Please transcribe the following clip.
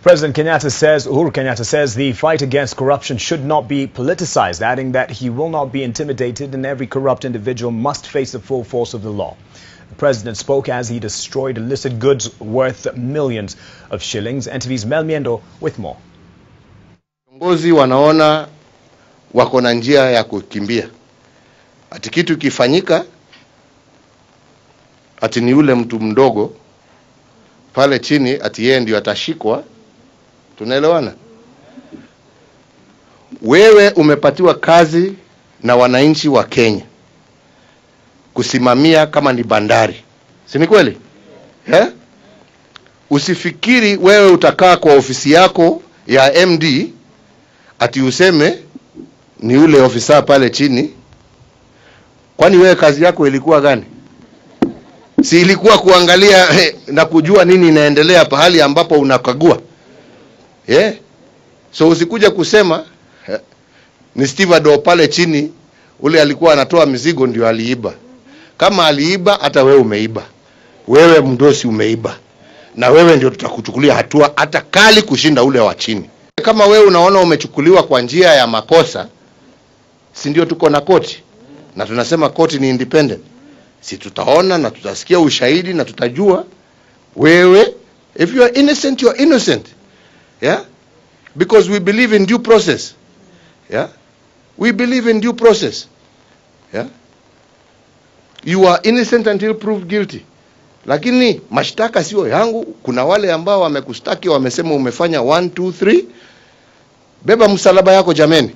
Uhuru Kenyatta says the fight against corruption should not be politicized, adding that he will not be intimidated and every corrupt individual must face the full force of the law. The president spoke as he destroyed illicit goods worth millions of shillings. NTV's Myendo with more. Viongozi wanaona wako na njia ya kukimbia. Ati kitu kifanyika, ati ni ule mtu mdogo pale chini, ati yeye ndio atashikwa. Tunaelewana? Wewe umepatiwa kazi na wananchi wa Kenya kusimamia kama ni bandari. Si ni kweli? Usifikiri wewe utakaa kwa ofisi yako ya MD ati useme ni ule ofisa pale chini. Kwani wewe kazi yako ilikuwa gani? Si ilikuwa kuangalia na kujua nini inaendelea pahali ambapo unakagua? So usikuja kusema ni Steve pale chini ule alikuwa anatoa mizigo ndio aliiba. Kama aliiba, hata wewe umeiba. Wewe mdosi umeiba. Na wewe ndio tutakuchukulia hatua hata kali kushinda ule wa chini. Kama wewe unaona umechukuliwa kwa njia ya makosa, si ndio tuko na koti? Na tunasema koti ni independent. Si tutaona na tutasikia ushahidi na tutajua wewe, if you are innocent, you are innocent. Because we believe in due process. We believe in due process. You are innocent until proved guilty. Lakini mashtaka sio yangu. Kuna wale ambao wamekustaki wamesema umefanya 1 2 3. Beba msalaba yako jameni.